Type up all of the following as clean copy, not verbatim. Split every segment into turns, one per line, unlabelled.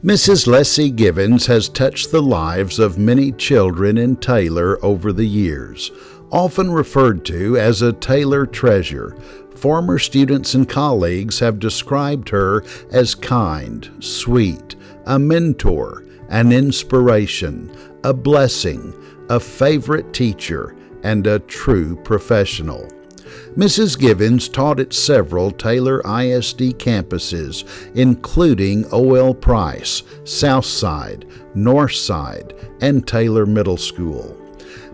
Mrs. Lessie Givens has touched the lives of many children in Taylor over the years. Often referred to as a Taylor treasure, former students and colleagues have described her as kind, sweet, a mentor, an inspiration, a blessing, a favorite teacher, and a true professional. Mrs. Givens taught at several Taylor ISD campuses, including O.L. Price, Southside, Northside, and Taylor Middle School.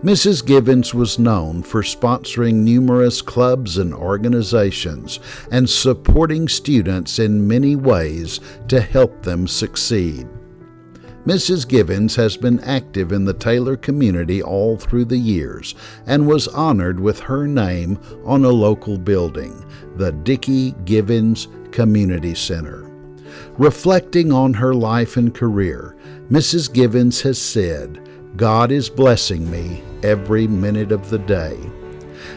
Mrs. Givens was known for sponsoring numerous clubs and organizations and supporting students in many ways to help them succeed. Mrs. Givens has been active in the Taylor community all through the years and was honored with her name on a local building, the Dickie Givens Community Center. Reflecting on her life and career, Mrs. Givens has said, "God is blessing me every minute of the day."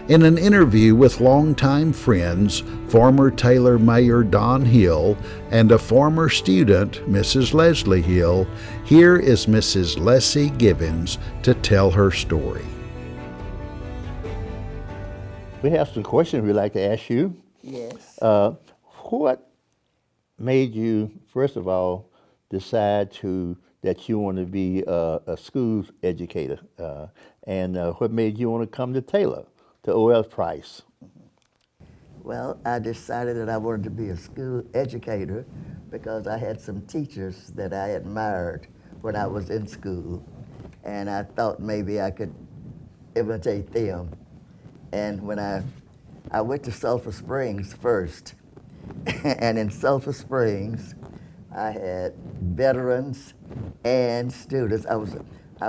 In an interview with longtime friends, former Taylor Mayor Don Hill and a former student, Mrs. Leslie Hill, here is Mrs. Lessie Givens to tell her story.
We have some questions we'd like to ask you.
Yes.
What made you, first of all, decide that you want to be a school educator? And what made you want to come to Taylor, to O.L. Price?
Well, I decided that I wanted to be a school educator because I had some teachers that I admired when I was in school, and I thought maybe I could imitate them. And when I went to Sulphur Springs first, and in Sulphur Springs, I had veterans and students. I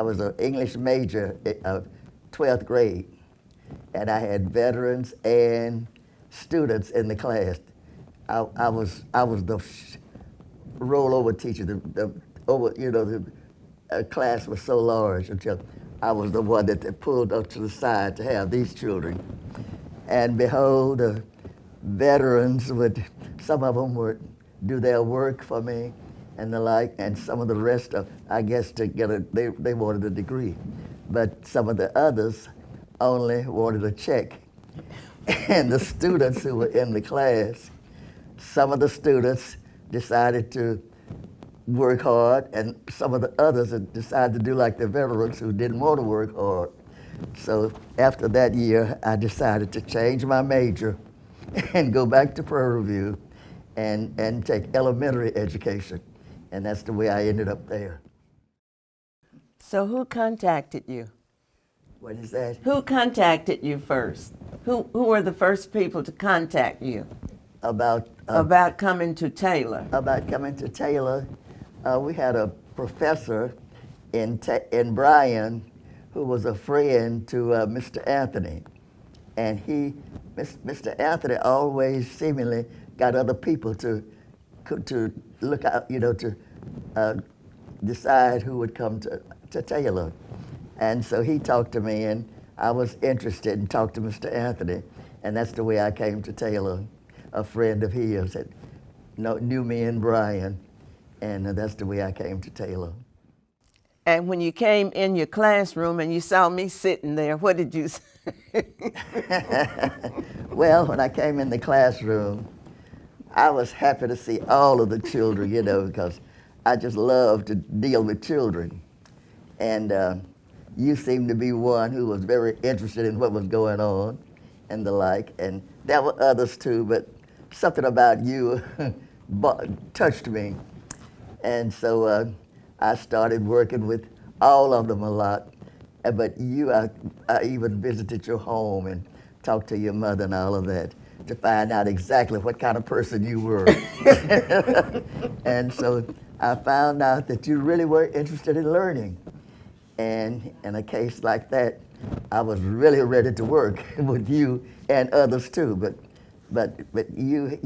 was an English major of 12th grade, and I had veterans and students in the class. I was the rollover teacher. The class was so large until I was the one that they pulled up to the side to have these children. And behold, the veterans some of them would do their work for me and the like, and some of the rest of, I guess, they wanted a degree. But some of the others only wanted a check. And the students who were in the class, some of the students decided to work hard, and some of the others decided to do like the veterans who didn't want to work hard. So after that year, I decided to change my major and go back to Prairie View and take elementary education. And that's the way I ended up there.
So who contacted you?
What is that?
Who contacted you first? Who were the first people to contact you
About
coming to Taylor?
About coming to Taylor, we had a professor in Bryan who was a friend to Mr. Anthony. And Mr. Anthony always seemingly got other people to look out, to decide who would come to Taylor. And so he talked to me, and I was interested and talked to Mr. Anthony, and that's the way I came to Taylor. A friend of his that knew me in Bryan, and that's the way I came to Taylor.
And when you came in your classroom and you saw me sitting there, what did you say?
Well, when I came in the classroom, I was happy to see all of the children, because I just love to deal with children. And you seemed to be one who was very interested in what was going on and the like. And there were others too, but something about you touched me. And so I started working with all of them a lot. But I even visited your home and talked to your mother and all of that to find out exactly what kind of person you were. And so I found out that you really were interested in learning. And in a case like that, I was really ready to work with you and others too. But you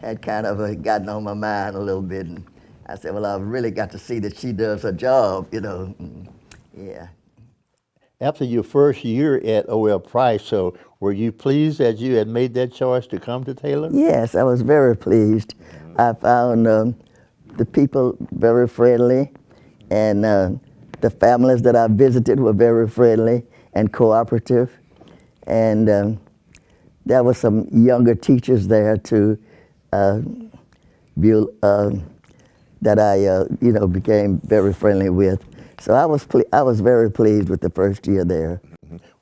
had kind of gotten on my mind a little bit. And I said, well, I've really got to see that she does her job, Yeah.
After your first year at O.L. Price, so were you pleased that you had made that choice to come to Taylor?
Yes, I was very pleased. I found the people very friendly, and the families that I visited were very friendly and cooperative, and there were some younger teachers there too, that I became very friendly with. So I was very pleased with the first year there.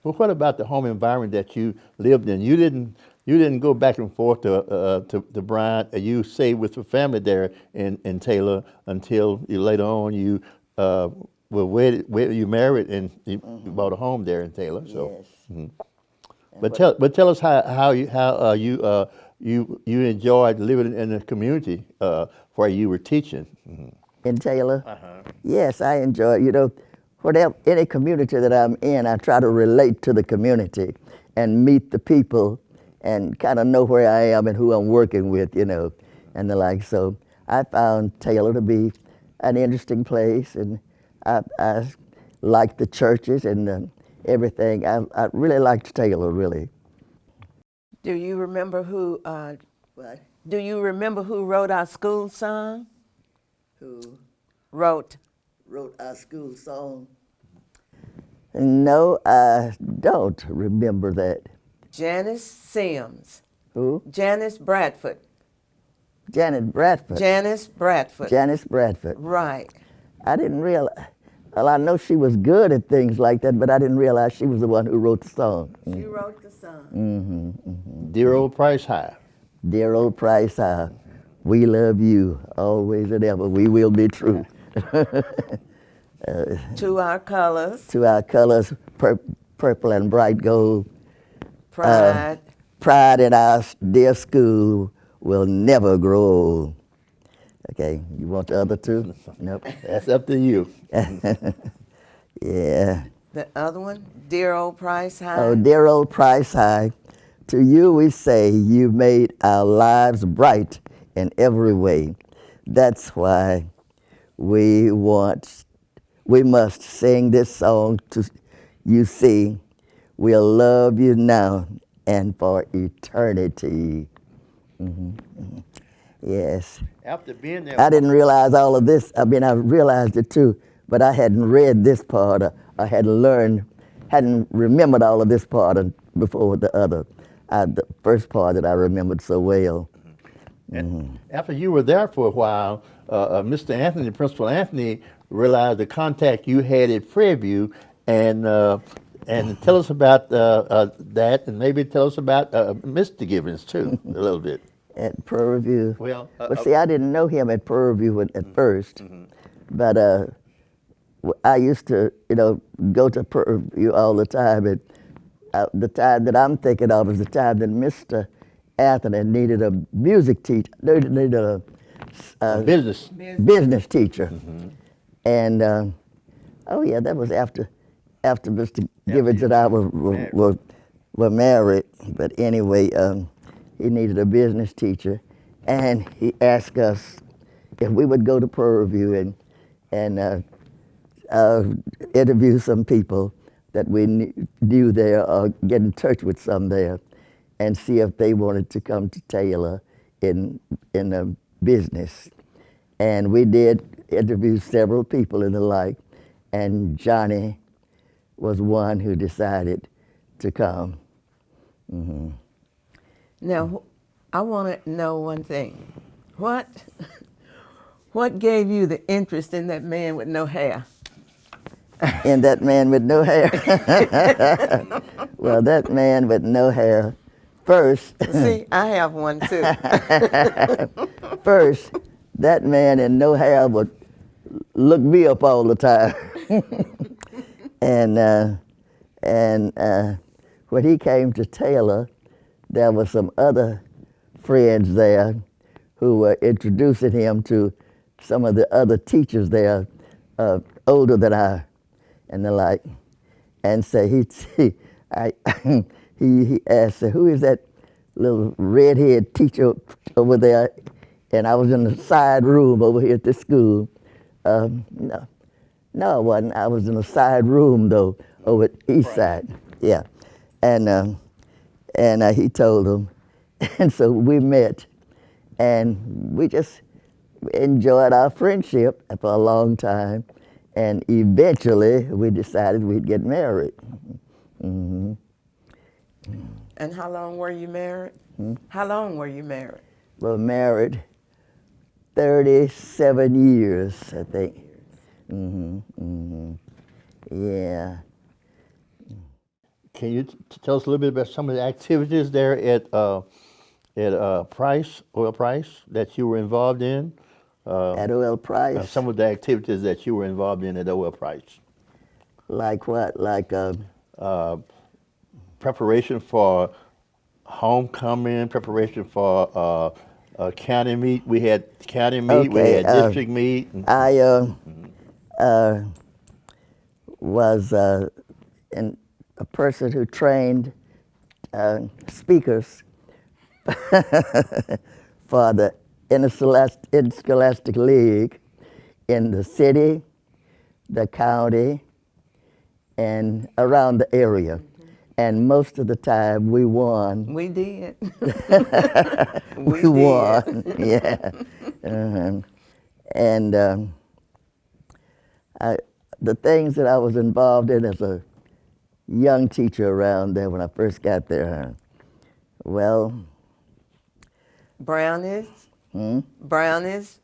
Well, what about the home environment that you lived in? You didn't go back and forth to Bryant. You stayed with the family there in Taylor until later on you were wedded, you married, and you bought a home there in Taylor. So,
Yes.
but tell us how you enjoyed living in the community where you were teaching.
In Taylor? Yes, I enjoy it. Whatever, any community that I'm in, I try to relate to the community and meet the people and kind of know where I am and who I'm working with, and the like. So I found Taylor to be an interesting place, and I like the churches and everything. I really liked Taylor, really.
Do you remember who?
What?
Do you remember who wrote our school song?
Who
Wrote.
wrote our school song? No, I don't remember that.
Janice Sims.
Who?
Janice Bradford.
Janet Bradford.
Janice Bradford.
Janice Bradford.
Right.
I didn't realize. Well, I know she was good at things like that, but I didn't realize she was the one who wrote the song.
She wrote the song.
Dear old Price High.
Dear old Price High, we love you always and ever. We will be true.
To our colors.
To our colors, purple and bright gold.
Pride.
Pride in our dear school will never grow old. Okay, you want the other two? Nope.
That's up to you.
Yeah.
The other one, Dear Old Price High.
Oh, dear old Price High, to you we say you made our lives bright in every way. That's why we must sing this song to you. See, we'll love you now and for eternity. Yes.
After being there,
I didn't realize all of this. I mean, I realized it too, but I hadn't read this part. I hadn't remembered all of this part before the first part that I remembered so well.
and after you were there for a while, Mr. Anthony, Principal Anthony, realized the contact you had at Prairie View, and tell us about that, and maybe tell us about Mr. Givens too, a little bit.
At Prairie View.
Well,
See, I didn't know him at Prairie View at first, but I used to, go to Prairie View all the time. And the time that I'm thinking of is the time that Mr. Anthony needed a music teacher, needed a business teacher, and oh yeah, that was after Mr. Givens and I were married. But anyway. He needed a business teacher, and he asked us if we would go to Prairie View and interview some people that we knew there, or get in touch with some there, and see if they wanted to come to Taylor in a business. And we did interview several people and the like, and Johnny was one who decided to come.
Now, I want to know one thing. What gave you the interest in that man with no hair?
In that man with no hair? Well, that man with no hair, first.
See, I have one too.
First, that man in no hair would look me up all the time. and when he came to Taylor, there were some other friends there who were introducing him to some of the other teachers there, older than I, and the like. And so he asked, who is that little redhead teacher over there? And I was in the side room over here at the school. No, I wasn't. I was in a side room though, over at East Side. Yeah, and he told him, and so we met, and we just enjoyed our friendship for a long time, and eventually we decided we'd get married. Hmm.
And how long were you married? How long were you married?
We're married 37 years, I think. Hmm. Hmm. Yeah.
Can you tell us a little bit about some of the activities there at Oil Price that you were involved in?
At Oil Price.
Some of the activities that you were involved in at Oil Price.
Like what? Like
Preparation for homecoming, preparation for county meet. We had county meet, we
Okay,
had district meet.
I was a person who trained speakers for the Interscholastic League in the city, the county, and around the area. And most of the time we won.
We did.
We won, yeah. Uh-huh. And the things that I was involved in as a young teacher around there when I first got there, well.
Brownies.
Hmm?
Brownies.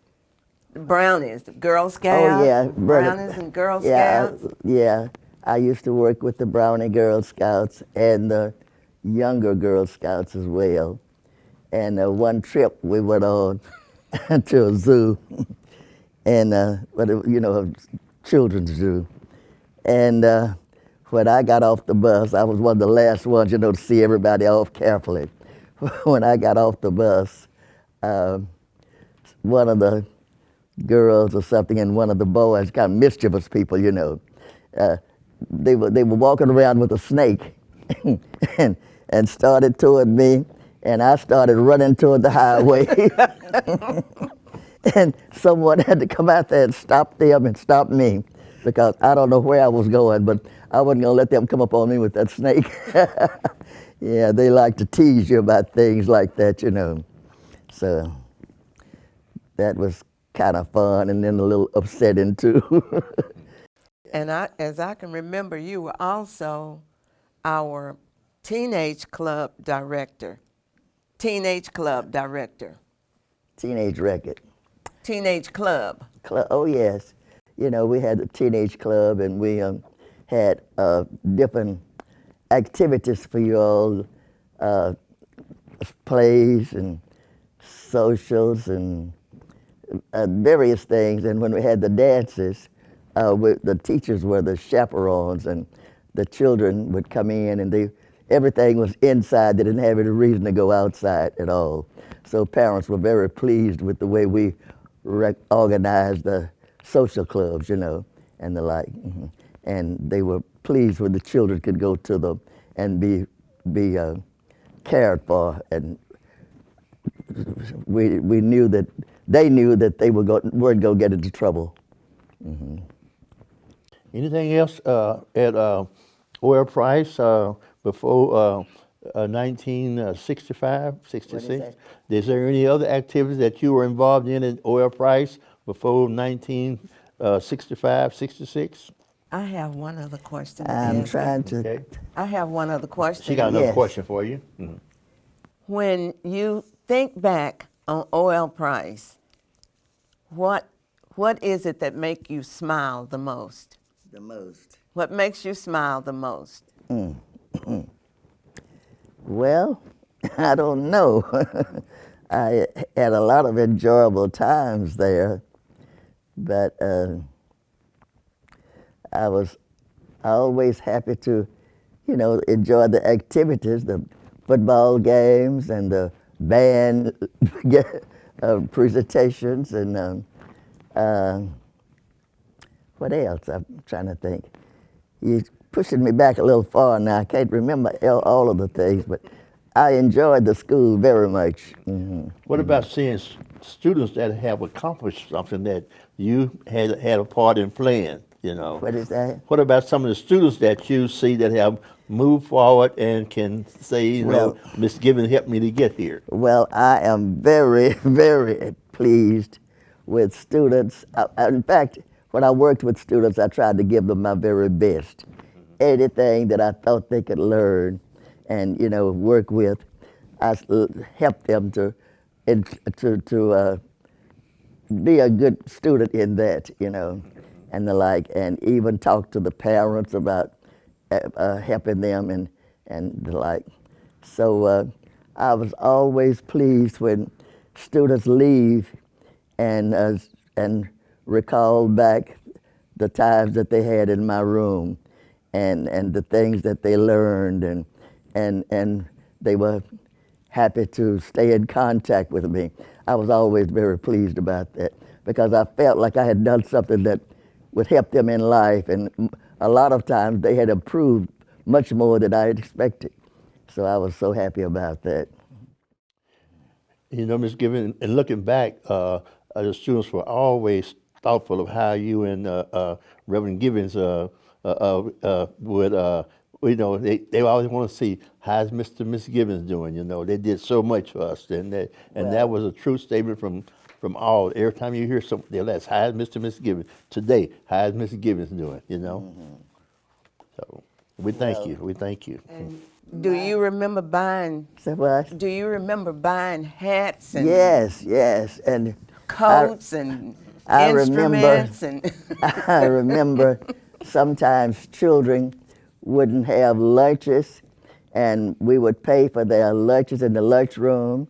Brownies. Girl Scouts.
Oh, yeah.
Brownies and Girl
Yeah,
Scouts.
yeah. I used to work with the Brownie Girl Scouts and the younger Girl Scouts as well. And one trip we went on to a zoo, and a children's zoo. And when I got off the bus, I was one of the last ones, to see everybody off carefully. When I got off the bus, one of the girls or something and one of the boys, kind of mischievous people, they were walking around with a snake and started toward me, and I started running toward the highway. And someone had to come out there and stop them and stop me, because I don't know where I was going, but I wasn't going to let them come up on me with that snake. Yeah, they like to tease you about things like that, So that was kind of fun and then a little upsetting too.
And as I can remember, you were also our teenage club director. Teenage club director.
Teenage record.
Teenage club.
Oh, yes. We had the teenage club, and we had different activities for you all, plays and socials and various things. And when we had the dances, the teachers were the chaperones, and the children would come in, and everything was inside. They didn't have any reason to go outside at all. So parents were very pleased with the way we organized the social clubs, and the like. Mm-hmm. And they were pleased when the children could go to them and be cared for. And we knew that they knew that they weren't going to get into trouble. Mm-hmm.
Anything else at Oil Price before 1965, 66? Is there any other activities that you were involved in at Oil Price before 1965, 66?
I have one other question.
I'm trying to.
Okay.
I have one other question.
She got another
Yes.
question for you. Mm-hmm.
When you think back on Oil Price, what is it that make you smile the most?
The most.
What makes you smile the most?
Well, I don't know. I had a lot of enjoyable times there, but I was always happy to, enjoy the activities, the football games and the band presentations, and what else? I'm trying to think. You're pushing me back a little far now. I can't remember all of the things, but I enjoyed the school very much. Mm-hmm.
What about seeing students that have accomplished something that you had a part in playing?
What is that?
What about some of the students that you see that have moved forward and can say, Miss Givens helped me to get here?
Well, I am very, very pleased with students. In fact, when I worked with students, I tried to give them my very best. Anything that I thought they could learn and, work with, I helped them to be a good student in that, and the like, and even talk to the parents about helping them and the like. So I was always pleased when students leave and recall back the times that they had in my room and the things that they learned and they were happy to stay in contact with me. I was always very pleased about that because I felt like I had done something that would help them in life, and a lot of times they had improved much more than I had expected. So I was so happy about that.
Ms. Givens, and looking back, the students were always thoughtful of how you and Reverend Givens would, they always want to see how's Mr. and Miss Givens doing. They did so much for us, and that was a true statement from all. Every time you hear something, they'll ask, how's Mr. and Miss Givens today? How's Miss Givens doing? So we thank you. We thank you.
And do you remember buying?
So what?
Do you remember buying hats and
Yes, and
coats and
I
instruments
I remember sometimes children wouldn't have lunches, and we would pay for their lunches in the lunchroom.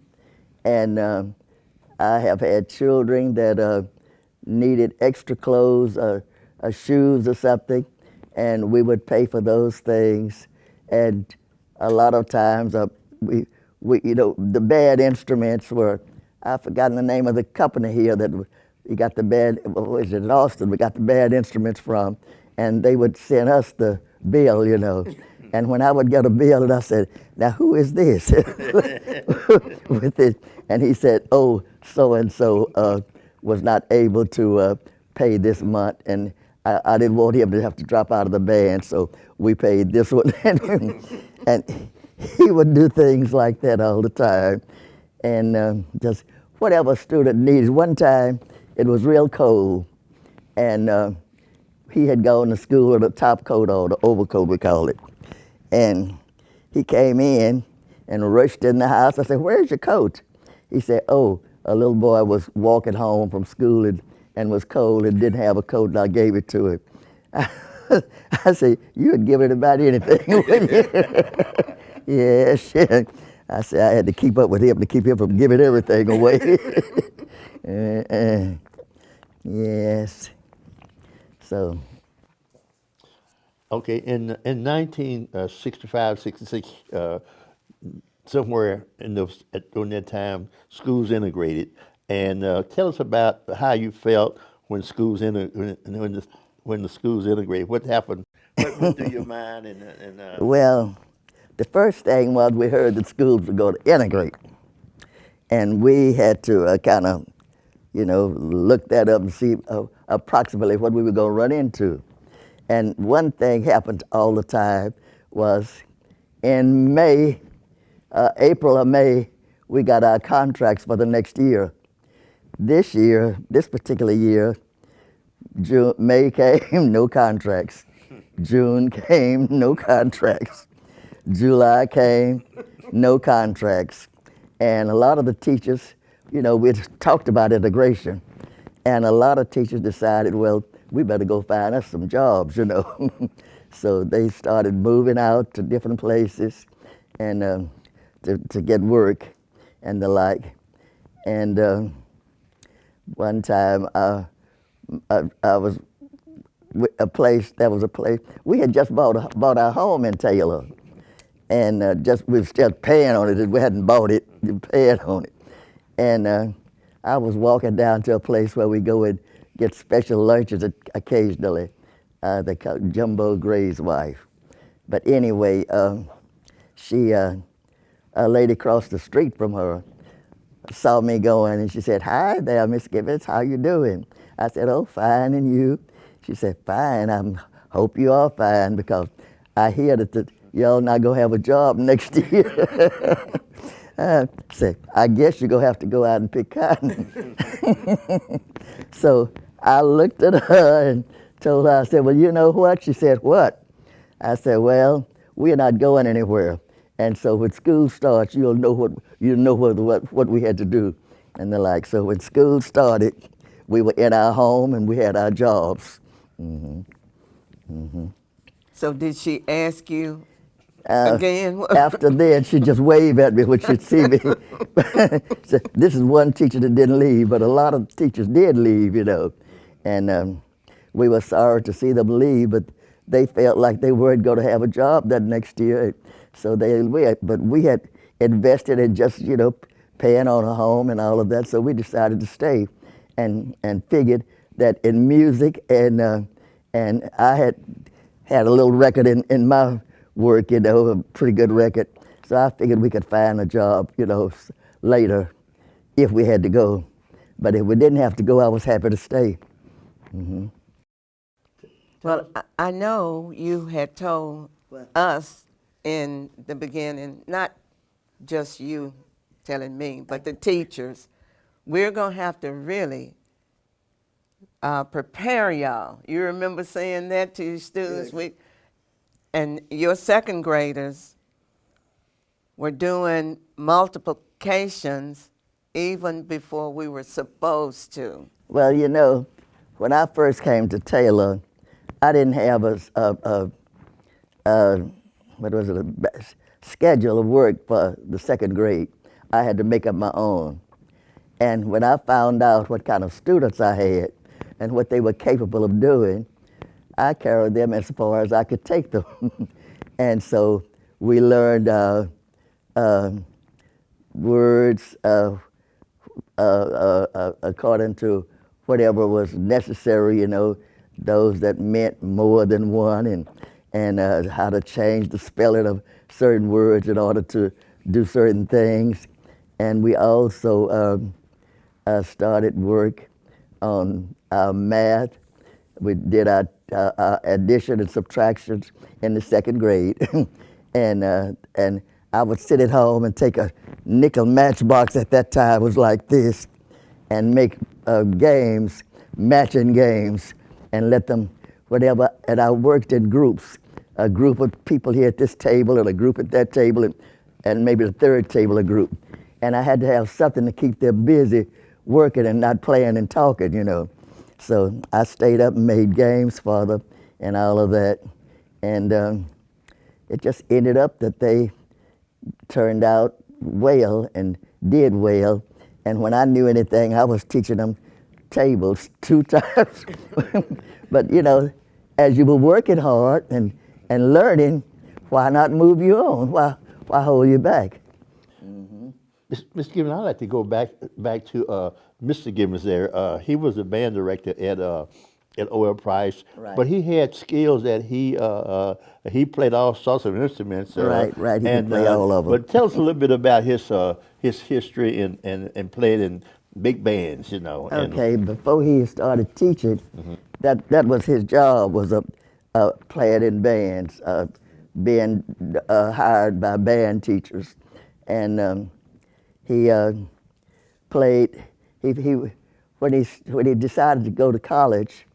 And I have had children that needed extra clothes or shoes or something, and we would pay for those things. And a lot of times we the bad instruments were, I've forgotten the name of the company here that we got the bad, was it in Austin, we got the bad instruments from, and they would send us the bill, And when I would get a bill, and I said, now who is this? With it, and he said, oh, so-and-so was not able to pay this month, and I didn't want him to have to drop out of the band, so we paid this one. And he would do things like that all the time, and just whatever a student needed. One time, it was real cold, and he had gone to school with a top coat on, the overcoat we call it. And he came in and rushed in the house. I said, where's your coat? He said, oh, a little boy was walking home from school and was cold and didn't have a coat, and I gave it to him. I said, you would give it about anything, wouldn't you? Yes. I said, I had to keep up with him to keep him from giving everything away. Yes. So.
Okay, in 1965, 66, somewhere during that time, schools integrated. And tell us about how you felt when schools when the schools integrated. What happened? What went through your mind?
Well, the first thing was we heard that schools were going to integrate, and we had to kind of, look that up and see approximately what we were going to run into. And one thing happened all the time was in May, April or May, we got our contracts for the next year. This particular year, May came, no contracts. June came, no contracts. July came, no contracts. And a lot of the teachers, we talked about integration, and a lot of teachers decided, well, we better go find us some jobs, So they started moving out to different places and to get work and the like. And one time I was a place, we had just bought our home in Taylor, and we were still paying on it. We hadn't bought it, we were paying on it. And I was walking down to a place where we go and get special lunches occasionally. They call Jumbo Gray's wife. But anyway, a lady across the street from her saw me going, and she said, hi there, Miss Givens, how you doing? I said, oh, fine, and you? She said, fine, I hope you are fine, because I hear that y'all not going to have a job next year. Said, I guess you're going to have to go out and pick cotton. So I looked at her and told her, I said, well, you know what? She said, what? I said, well, we're not going anywhere. And so when school starts, you'll know what we had to do and the like. So when school started, we were in our home and we had our jobs.
So did she ask you again?
After then, she'd just wave at me when she'd see me. So this is one teacher that didn't leave, but a lot of teachers did leave, you know. And we were sorry to see them leave, but they felt like they weren't going to have a job that next year. So but we had invested in just, you know, paying on a home and all of that, so we decided to stay and figured that in music and I had a little record in my work, you know, a pretty good record. So I figured we could find a job, you know, later if we had to go. But if we didn't have to go, I was happy to stay.
Well, I know you had told us in the beginning, not just you telling me, but the teachers, we're going to have to really prepare y'all. You remember saying that to your students? And your second graders were doing multiplications even before we were supposed to.
Well, you know, when I first came to Taylor, I didn't have a schedule of work for the second grade. I had to make up my own. And when I found out what kind of students I had and what they were capable of doing, I carried them as far as I could take them. And so we learned words according to whatever was necessary, you know, those that meant more than one, and how to change the spelling of certain words in order to do certain things. And we also started work on our math. We did our addition and subtractions in the second grade. and I would sit at home and take a nickel matchbox at that time, was like this, and make games, matching games, and let them, whatever, and I worked in groups, a group of people here at this table and a group at that table and maybe the third table a group. And I had to have something to keep them busy working and not playing and talking, you know. So I stayed up and made games for them and all of that. And it just ended up that they turned out well and did well. And when I knew anything, I was teaching them tables 2 times. But, you know, as you were working hard and learning, why not move you on? Why hold you back?
Mr. Givens, I'd like to go back to Mr. Givens there. He was a band director at O.L. Price,
Right.
but he had skills that he played all sorts of instruments.
Right. He could play all of them.
But tell us a little bit about his history and playing in big bands, you know.
Okay, before he started teaching, that was his job, was playing in bands, being hired by band teachers. And he played, when he decided to go to college,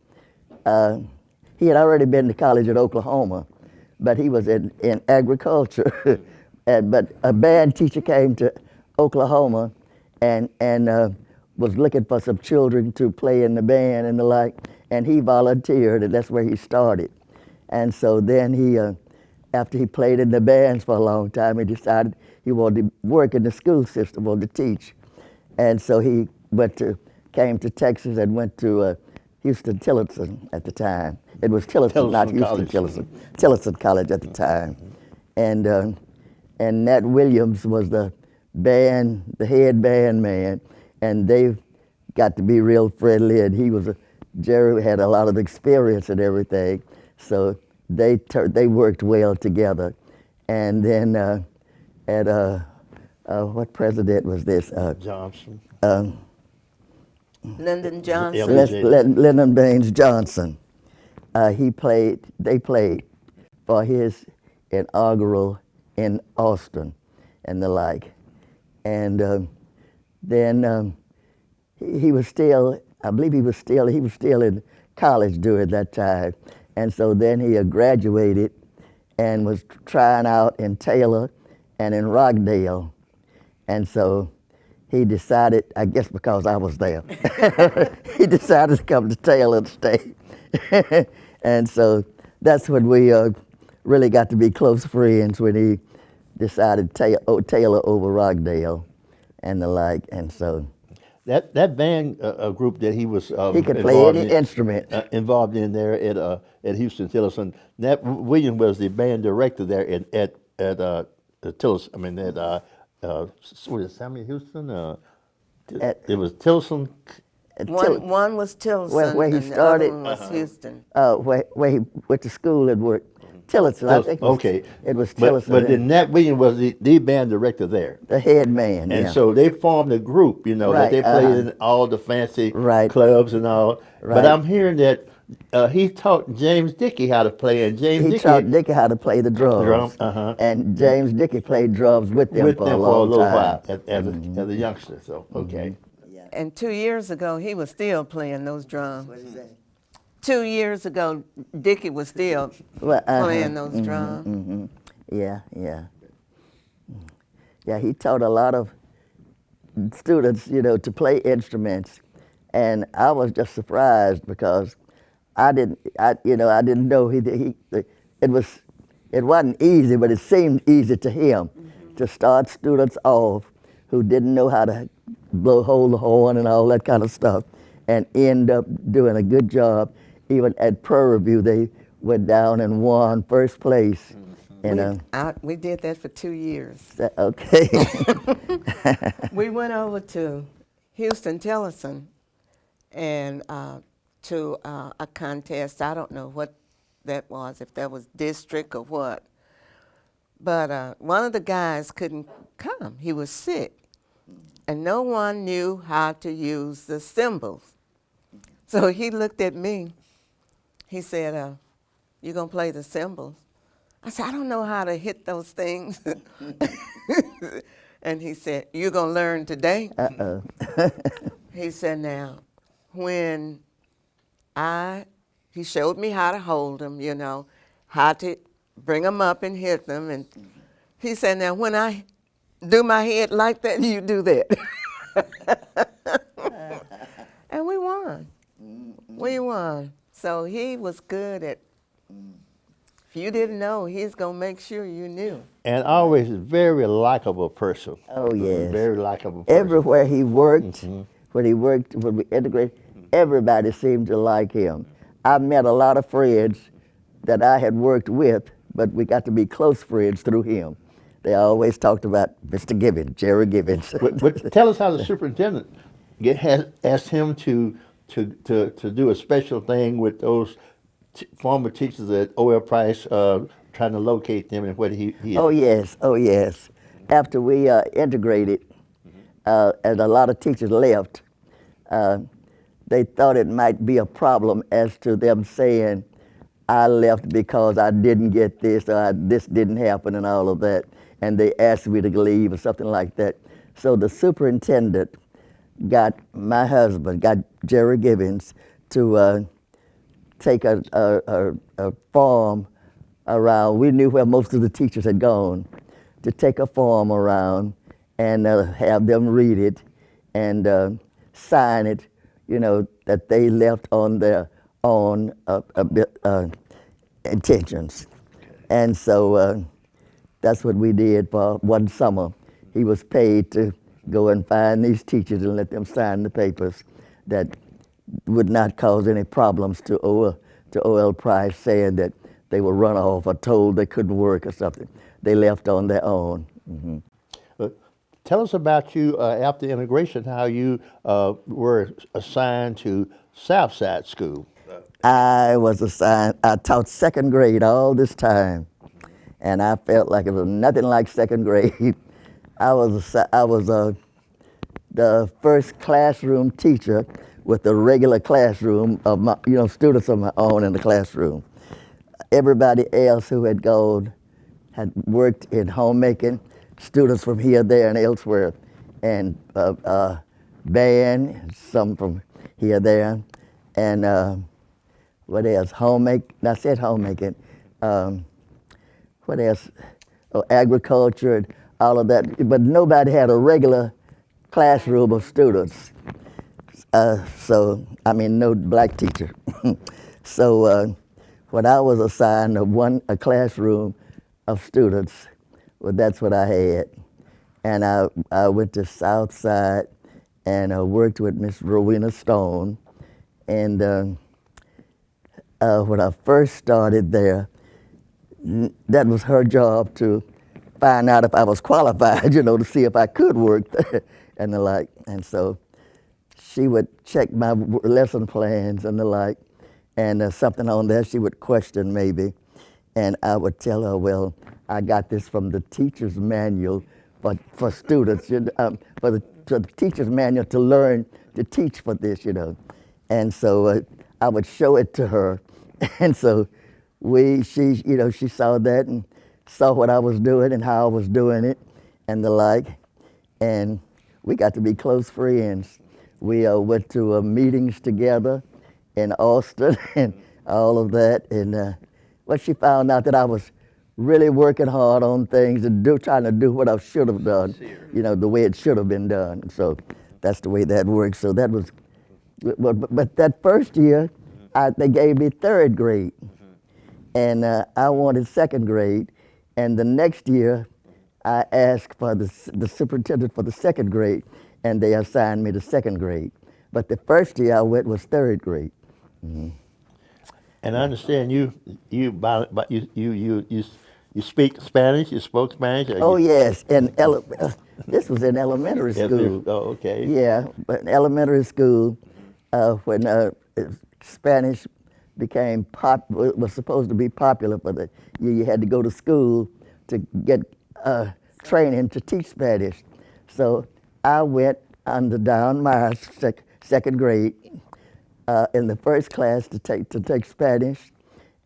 he had already been to college at Oklahoma, but he was in agriculture. But a band teacher came to Oklahoma and was looking for some children to play in the band and the like, and he volunteered, and that's where he started. And so then he, after he played in the bands for a long time, he decided he wanted to work in the school system, wanted to teach. And so he came to Texas and went to Houston Tillotson at the time. It was Tillotson, not Houston Tillotson. Tillotson College at the time. And Nat Williams was the head band man, and they got to be real friendly, and Jerry had a lot of experience and everything, so they worked well together. And then what president was this?
Johnson.
Lyndon Johnson.
Lyndon Baines Johnson. They played for his inaugural in Austin and the like. And then he was still, I believe he was still in college during that time. And so then he graduated and was trying out in Taylor and in Rockdale. And so he decided, I guess because I was there, he decided to come to Taylor to stay. And so that's when we really got to be close friends, when he decided Taylor over Rockdale and the like. And so
That band group that he was
he could play any instrument.
Involved in there at Houston Tillerson. Nat Williams was the band director there at Tillerson. I mean at what is it, Samuel Houston? It was Tillerson.
One was Tilson,
where he
and
started,
the other one was Houston.
where he went to school and worked. Tillerson, I think.
Okay.
It was Tillerson.
But then Nat Williams was the band director there.
The head man,
And
yeah.
so they formed a group, you know,
Right,
that they played in all the fancy
Right.
clubs and all.
Right.
But I'm hearing that he taught James Dickey how to play, and James
He
Dickey
taught Dickie how to play the drums. And James Dickey played drums with them for a long
little
time.
while as a youngster. So okay.
And 2 years ago, he was still playing those drums. 2 years ago, Dickie was still playing those drums.
Yeah. Yeah, he taught a lot of students, you know, to play instruments. And I was just surprised because I didn't know it wasn't easy, but it seemed easy to him to start students off who didn't know how to hold the horn and all that kind of stuff, and end up doing a good job. Even at Prairie View, they went down and won first place.
We did that for 2 years.
Okay.
We went over to Houston Tillerson and to a contest. I don't know what that was, if that was district or what. But one of the guys couldn't come. He was sick. And no one knew how to use the cymbals. So he looked at me. He said, you gonna play the cymbals? I said, I don't know how to hit those things. And he said, you gonna learn today?
Uh-oh.
He said, now, when he showed me how to hold them, you know, how to bring them up and hit them. And he said, now, when I do my head like that, you do that. And we won. We won. So he was good at, if you didn't know, he's going to make sure you knew.
And always a very likable person.
Oh, yes.
Very likable person.
Everywhere he worked, when we integrated, everybody seemed to like him. I met a lot of friends that I had worked with, but we got to be close friends through him. They always talked about Mr. Givens, Jerry Givens.
But tell us how the superintendent has asked him to do a special thing with those former teachers at O.L. Price, trying to locate them and what he
Oh yes. After we integrated, and a lot of teachers left, they thought it might be a problem as to them saying, I left because I didn't get this, or this didn't happen and all of that. And they asked me to leave or something like that. So the superintendent got my husband, got Jerry Givens, to take a form around. We knew where most of the teachers had gone, to take a form around and have them read it and sign it, you know, that they left on their own intentions. And so that's what we did for one summer. He was paid to go and find these teachers and let them sign the papers that would not cause any problems to O.L. Price, saying that they were run off or told they couldn't work or something. They left on their own.
Tell us about you after integration, how you were assigned to Southside School.
I taught second grade all this time, and I felt like it was nothing like second grade. I was the first classroom teacher with a regular classroom of my, students of my own in the classroom. Everybody else who had worked in homemaking, students from here, there, and elsewhere, and band, some from here, there, and what else? Homemaking. I said homemaking. What else? Oh, agriculture and all of that. But nobody had a regular classroom of students. No black teacher. So when I was assigned a classroom of students, well, that's what I had. And I went to Southside and worked with Miss Rowena Stone. And when I first started there, that was her job to find out if I was qualified, to see if I could work there and the like. And so she would check my lesson plans and the like, and something on there she would question maybe. And I would tell her, well, I got this from the teacher's manual for students, for the teacher's manual to learn to teach for this, And so I would show it to her. And so she saw that and saw what I was doing and how I was doing it and the like. And we got to be close friends. We went to meetings together in Austin and all of that. And she found out that I was really working hard on things and trying to do what I should have done, the way it should have been done. So that's the way that works. So that was, but that first year, they gave me third grade. And I wanted second grade. And the next year, I asked for the superintendent for the second grade, and they assigned me to second grade. But the first year I went was third grade. Mm-hmm.
And I understand you speak Spanish. You spoke Spanish.
Oh yes, this was in elementary school.
Oh, okay.
Yeah, but in elementary school, when Spanish was supposed to be popular for you had to go to school to get training to teach Spanish. So I went down my second grade in the first class to take Spanish,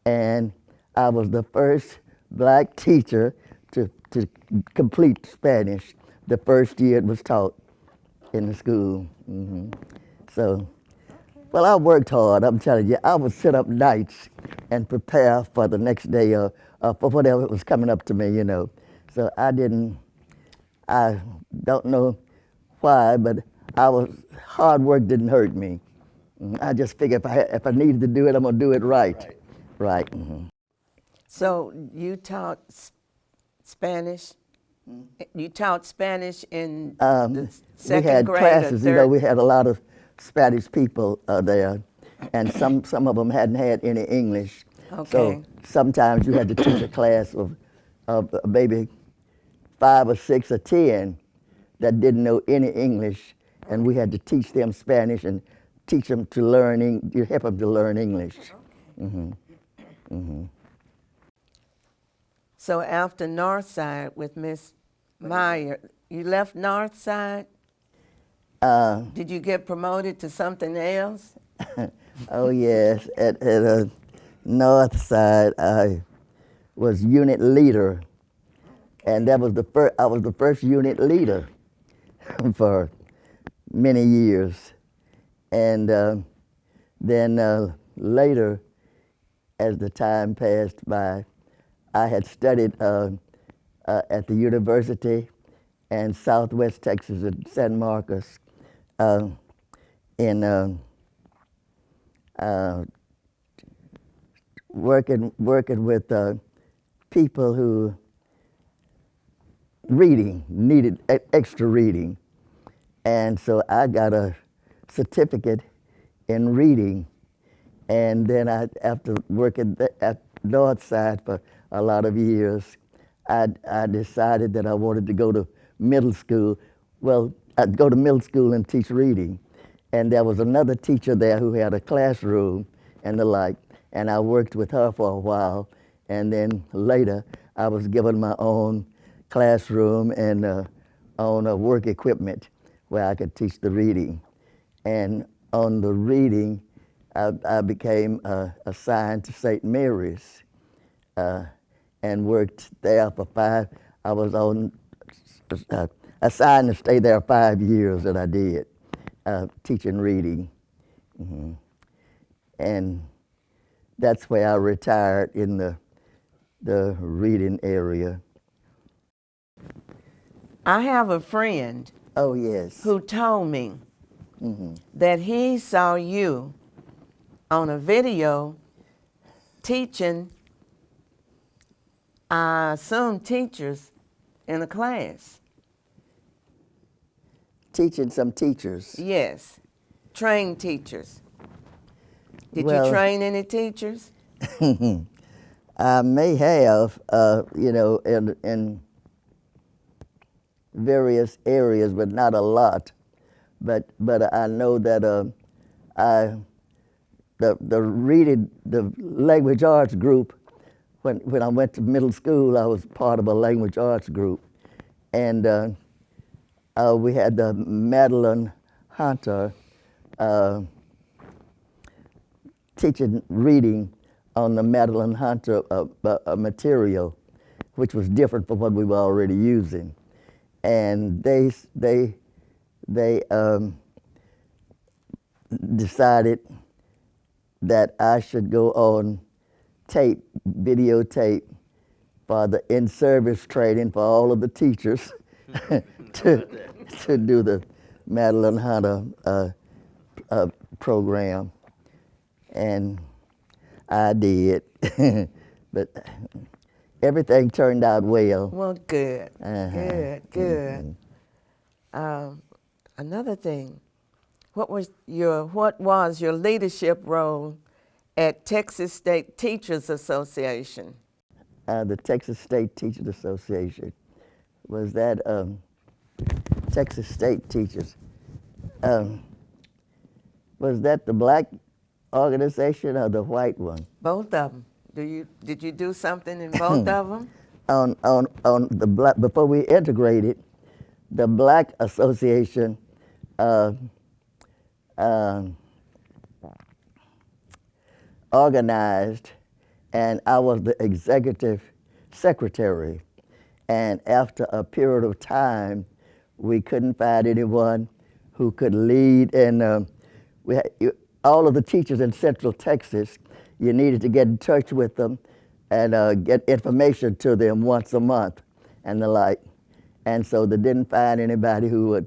and I was the first black teacher to complete Spanish the first year it was taught in the school. Mm-hmm. So, well, I worked hard. I'm telling you, I would sit up nights and prepare for the next day for whatever was coming up to me, So I don't know why, but hard work didn't hurt me. I just figured if I needed to do it, I'm gonna do it right. Right. Mm-hmm.
So you taught Spanish? You taught Spanish in the second
we had
grade
classes,
or third?
we had a lot of Spanish people there, and some of them hadn't had any English.
Okay.
So sometimes you had to teach a class of maybe 5 or 6 or 10 that didn't know any English, and we had to teach them Spanish and teach them to help them to learn English. Mm-hmm. Mm-hmm.
So after Northside with Miss Meyer, you left Northside? Did you get promoted to something else?
Oh yes, at Northside I was unit leader, and I was the first unit leader for many years. And then later, as the time passed by, I had studied at the university in Southwest Texas at San Marcos working with people who needed extra reading. And so I got a certificate in reading. And then after working at Northside for a lot of years, I decided that I wanted to go to middle school. Well, I'd go to middle school and teach reading. And there was another teacher there who had a classroom and the like. And I worked with her for a while. And then later, I was given my own classroom and own work equipment where I could teach the reading. And on the reading, I became assigned to St. Mary's and worked there for 5. I assigned to stay there 5 years that I did, teaching reading. And that's where I retired in the reading area.
I have a friend
Oh, yes.
who told me that he saw you on a video teaching, I assume, teachers in a class.
Teaching some teachers.
Yes, trained teachers. Did
Well,
you train any teachers?
I may have, in various areas, but not a lot. But I know that the language arts group, when I went to middle school, I was part of a language arts group, and we had the Madeline Hunter teaching reading on the Madeline Hunter material, which was different from what we were already using, and they decided that I should go on videotape for the in-service training for all of the teachers to do the Madeline Hunter program, and I did, but everything turned out well.
Well, good, good. Another thing, what was your leadership role at Texas State Teachers Association?
The Texas State Teachers Association was that Texas State Teachers. Was that the black organization or the white one?
Both of them. Did you do something in both of them?
On the black, before we integrated, the Black Association organized, and I was the executive secretary. And after a period of time, we couldn't find anyone who could lead, and we had, all of the teachers in Central Texas, you needed to get in touch with them and get information to them once a month and the like. And so they didn't find anybody who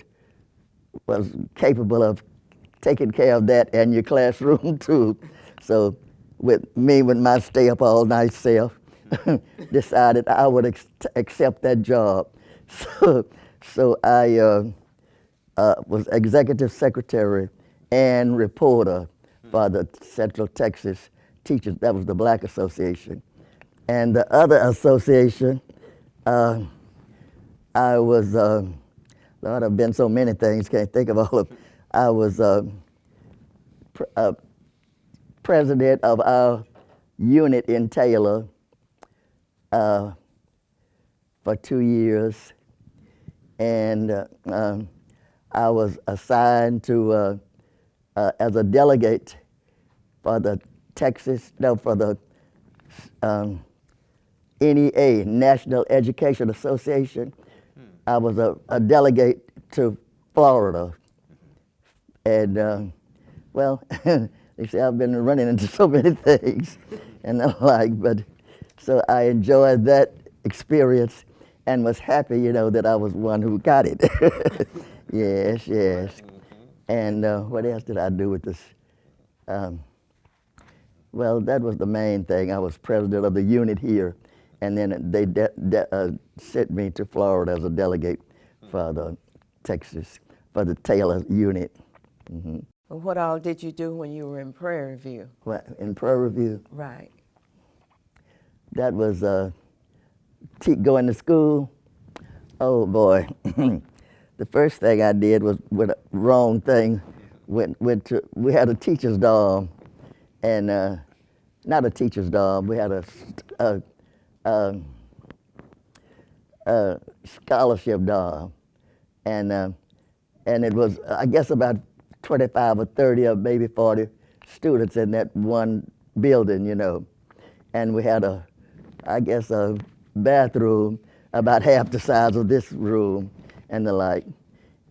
was capable of taking care of that and your classroom too. So with my stay up all night self, decided I would accept that job. So I was executive secretary and reporter for the Central Texas Teachers. That was the Black Association. And the other association, I was, Lord, I've been so many things, can't think of all of them. I was president of our unit in Taylor for 2 years. And I was assigned to, as a delegate for the NEA, National Education Association. I was a delegate to Florida. And, well, you see, I've been running into so many things and the like, but so I enjoyed that experience and was happy, that I was one who got it. Yes, yes. And what else did I do with this? Well, that was the main thing. I was president of the unit here, and then they sent me to Florida as a delegate for the Taylor unit. Mm-hmm.
Well, what all did you do when you were in prayer review?
What, in prayer review?
Right.
That was going to school. Oh boy. The first thing I did was with a wrong thing. We had a teacher's dorm, and not a teacher's dorm. We had a scholarship dorm, and it was, I guess, about 25 or 30 or maybe 40 students in that one building, and we had a bathroom about half the size of this room, and the like.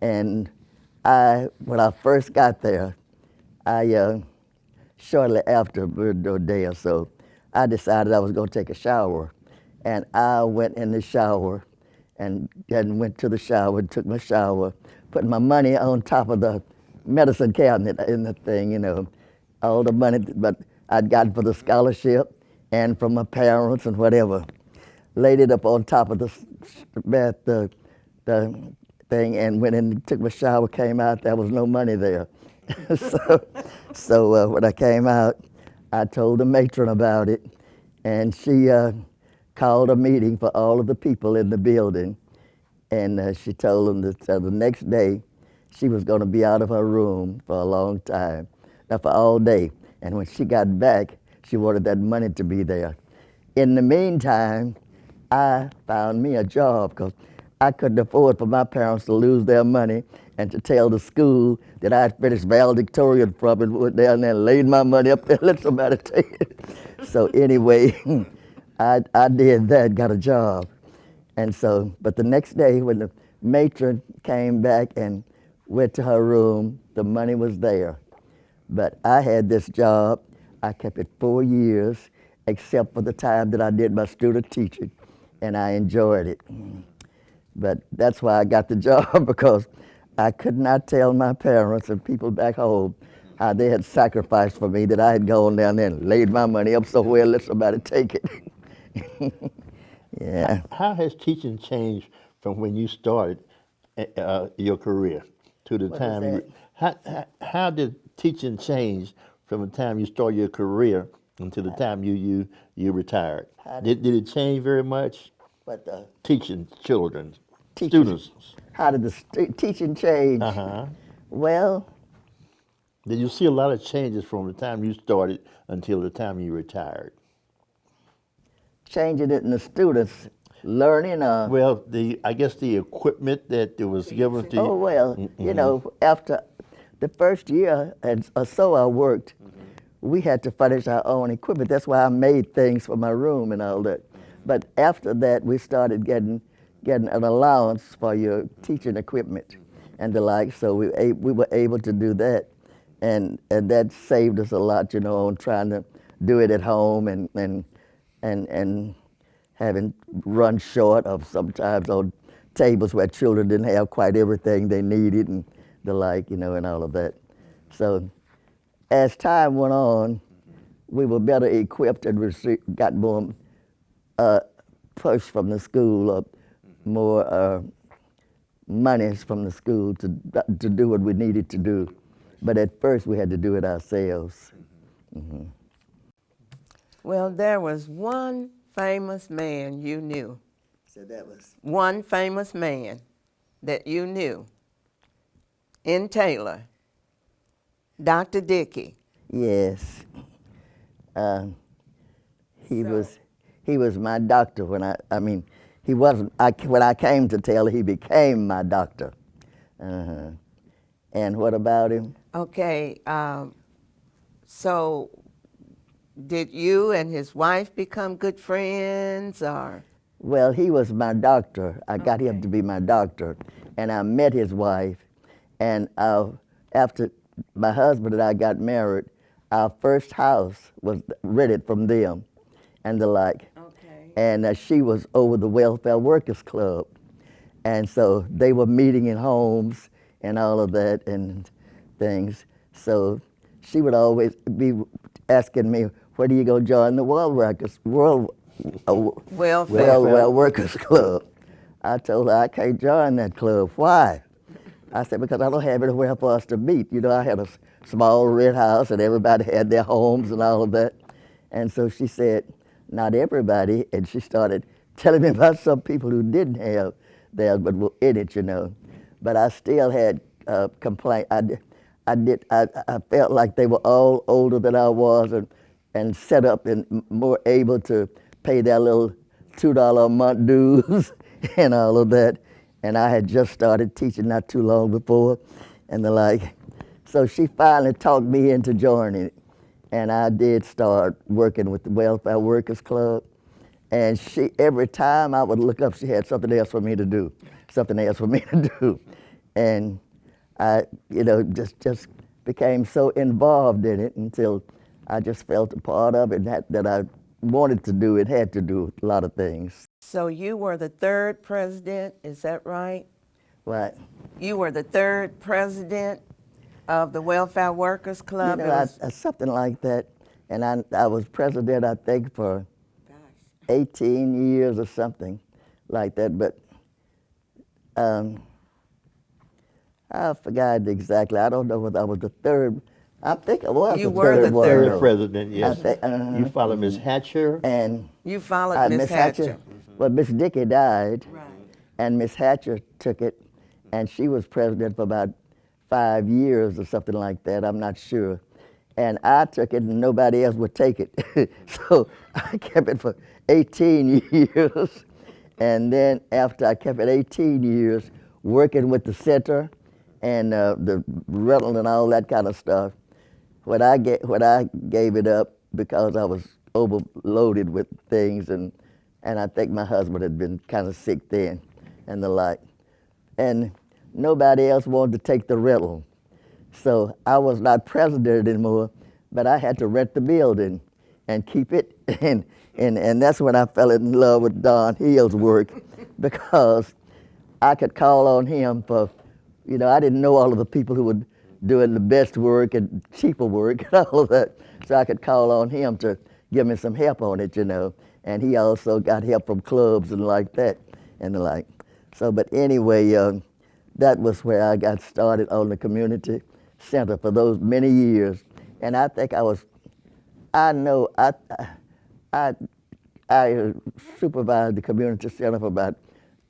And when I first got there, shortly after a day or so, I decided I was going to take a shower. And I went in the shower and went to the shower, took my shower, put my money on top of the medicine cabinet in the thing, you know, all the money but I'd gotten for the scholarship and from my parents and whatever. Laid it up on top of the thing and went in and took my shower, came out, there was no money there. so when I came out, I told the matron about it, and she called a meeting for all of the people in the building, and she told them that the next day she was going to be out of her room for a long time, for all day. And when she got back, she wanted that money to be there. In the meantime, I found me a job because I couldn't afford for my parents to lose their money and to tell the school that I had finished valedictorian from it, went down there and laid my money up there, let somebody take it. So anyway, I did that, got a job. And so, but the next day when the matron came back and went to her room, the money was there. But I had this job, I kept it 4 years, except for the time that I did my student teaching, and I enjoyed it. But that's why I got the job, because I could not tell my parents and people back home how they had sacrificed for me, that I had gone down there and laid my money up somewhere, let somebody take it. Yeah.
How has teaching changed from when you started your career to the
What
time
is
you? How did teaching change from the time you started your career until the time you retired? Did it change very much?
But
Teaching children,
Teaching.
students.
How did the teaching change? Well,
Did you see a lot of changes from the time you started until the time you retired?
changing it in the students learning.
Well, I guess the equipment that was given to you.
Oh, well, you know, after the first year or so I worked, we had to furnish our own equipment. That's why I made things for my room and all that. But after that, we started getting an allowance for your teaching equipment and the like, so we were able to do that. And that saved us a lot, you know, on trying to do it at home and having run short of sometimes on tables where children didn't have quite everything they needed and the like, you know, and all of that. So as time went on, we were better equipped and got more push from the school, more monies from the school to do what we needed to do. But at first we had to do it ourselves. Mm-hmm.
Well, there was one famous man you knew.
So that was
One famous man that you knew in Taylor, Dr. Dickey.
yes. He was my doctor when he wasn't. When I came to Taylor, he became my doctor. And what about him?
Okay, so did you and his wife become good friends, or?
Well, he was my doctor. I got him to be my doctor, and I met his wife. And after my husband and I got married, our first house was rented from them, and the like.
Okay.
And she was over the Welfare Workers Club, and so they were meeting in homes and all of that and things. So she would always be asking me, "When are you gonna join the Welfare Workers Club?" I told her I can't join that club. Why? I said, because I don't have anywhere for us to meet. You know, I had a small red house and everybody had their homes and all of that. And so she said, not everybody. And she started telling me about some people who didn't have theirs but were in it, you know. But I still had complaints. I felt like they were all older than I was and set up and more able to pay their little $2 a month dues and all of that. And I had just started teaching not too long before and the like. So she finally talked me into joining it. And I did start working with the Welfare Workers Club. And every time I would look up, she had something else for me to do. something else for me to do. And I, just became so involved in it until I just felt a part of it that I wanted to do it, had to do a lot of things.
So you were the third president, is that right?
Right.
You were the third president of the Welfare Workers Club?
Something like that. And I was president, I think, for 18 years or something like that. But I forgot exactly. I don't know whether I was the third. I think I was
You
the
were
third
the
one.
third.
Third president, yes.
think,
You followed Miss Hatcher.
And
You followed Miss Hatcher.
Well, Miss Dickey died,
Right.
and Miss Hatcher took it, and she was president for about 5 years or something like that. I'm not sure. And I took it, and nobody else would take it. So I kept it for 18 years. And then after I kept it 18 years, working with the center and the rental and all that kind of stuff, when I gave it up because I was overloaded with things, and I think my husband had been kind of sick then and the like. And nobody else wanted to take the rental. So I was not president anymore, but I had to rent the building and keep it. And that's when I fell in love with Don Hill's work, because I could call on him for, I didn't know all of the people who were doing the best work and cheaper work and all of that. So I could call on him to give me some help on it, And he also got help from clubs and like that and the like. So, but anyway, that was where I got started on the community center for those many years. And I think I supervised the community center for about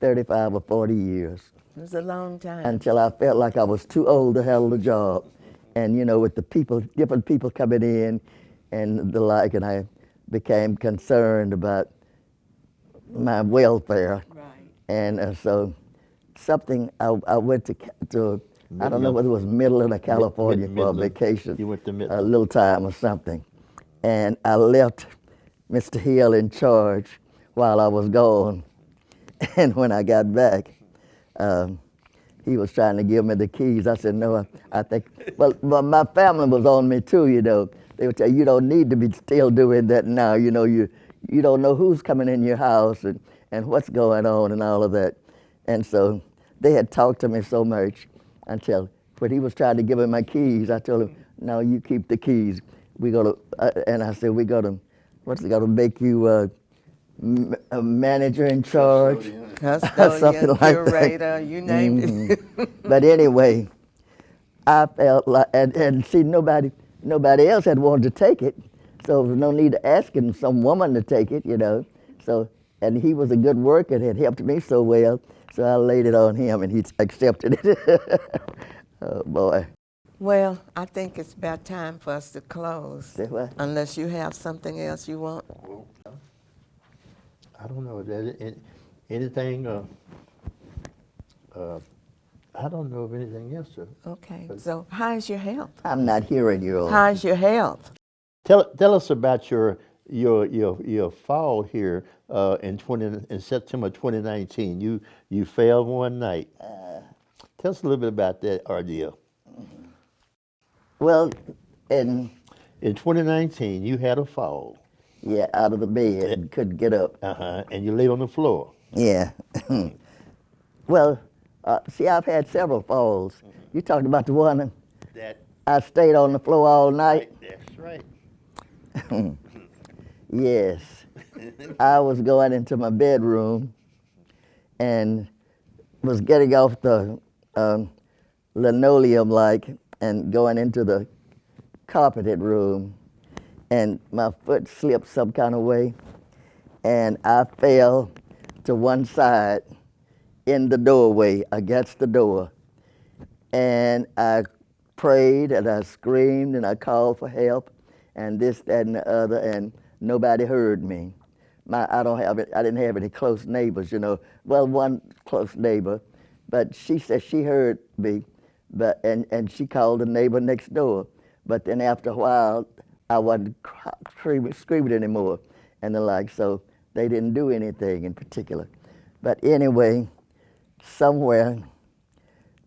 35 or 40 years.
It was a long time.
Until I felt like I was too old to handle the job. And, with the people, different people coming in and the like, and I became concerned about my welfare.
Right.
And so something, I went to I don't know whether it was Midland or California for a vacation.
You went to
a
Midland.
little time or something. And I left Mr. Hill in charge while I was gone. And when I got back, he was trying to give me the keys. I said, no, I think, well, my family was on me too, They would tell you don't need to be still doing that now. You don't know who's coming in your house and what's going on and all of that. And so they had talked to me so much until when he was trying to give me my keys, I told him, no, you keep the keys. And I said, what's it gonna make you a manager in charge?
Custodian,
Something like
curator,
that.
you named it.
But anyway, I felt like, and see, nobody else had wanted to take it, so there was no need to asking some woman to take it, So, and he was a good worker and had helped me so well, so I laid it on him and he accepted it. Oh boy.
Well, I think it's about time for us to close.
Say what?
Unless you have something else you want.
I don't know. Anything? I don't know of anything else.
Okay. So how's your health?
I'm not hearing you.
How's your health?
Tell us about your fall here in September 2019. You fell one night. Tell us a little bit about that ordeal.
Well, in
2019, you had a fall.
Yeah, out of the bed and couldn't get up.
And you laid on the floor.
Yeah. Well, see, I've had several falls. You talked about the one
That
I stayed on the floor all night.
That's right.
Yes. I was going into my bedroom and was getting off the linoleum and going into the carpeted room, and my foot slipped some kind of way, and I fell to one side in the doorway against the door, and I prayed and I screamed and I called for help and this, that, and the other, and nobody heard me. I didn't have any close neighbors, Well, one close neighbor, but she said she heard me, and she called the neighbor next door. But then after a while, I wasn't screaming anymore and the like, so they didn't do anything in particular. But anyway, somewhere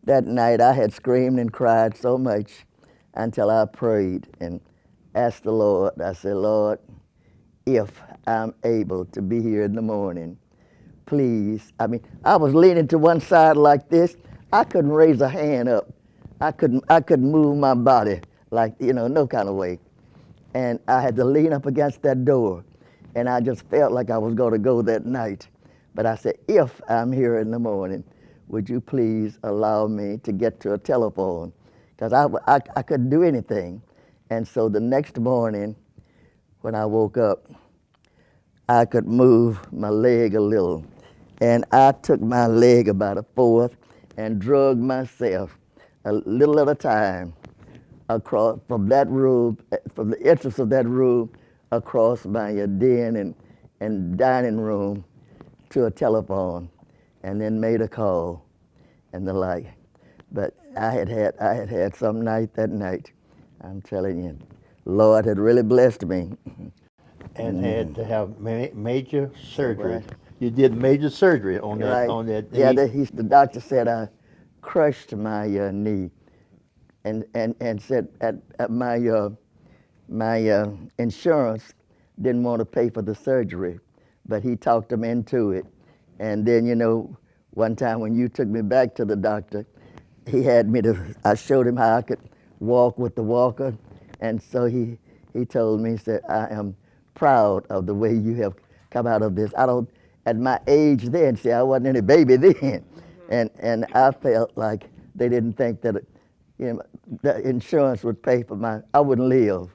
that night I had screamed and cried so much until I prayed and asked the Lord. I said, Lord, if I'm able to be here in the morning, please. I mean, I was leaning to one side like this. I couldn't raise a hand up. I couldn't move my body like, no kind of way. And I had to lean up against that door. And I just felt like I was going to go that night. But I said, if I'm here in the morning, would you please allow me to get to a telephone? Because I couldn't do anything. And so the next morning, when I woke up, I could move my leg a little. And I took my leg about a fourth and drug myself a little at a time across from that room, from the entrance of that room, across my den and dining room to a telephone, and then made a call and the like. But I had some night that night. I'm telling you, Lord had really blessed me.
And had to have major surgery.
Right.
You did major surgery on that.
Right.
On that.
Yeah,
knee.
the doctor said I crushed my knee, and said at my insurance didn't want to pay for the surgery, but he talked them into it. And then one time when you took me back to the doctor, he had me I showed him how I could walk with the walker, and so he told me, he said, I am proud of the way you have come out of this. I don't, at my age then, see, I wasn't any baby then, and I felt like they didn't think that the insurance would pay for I wouldn't live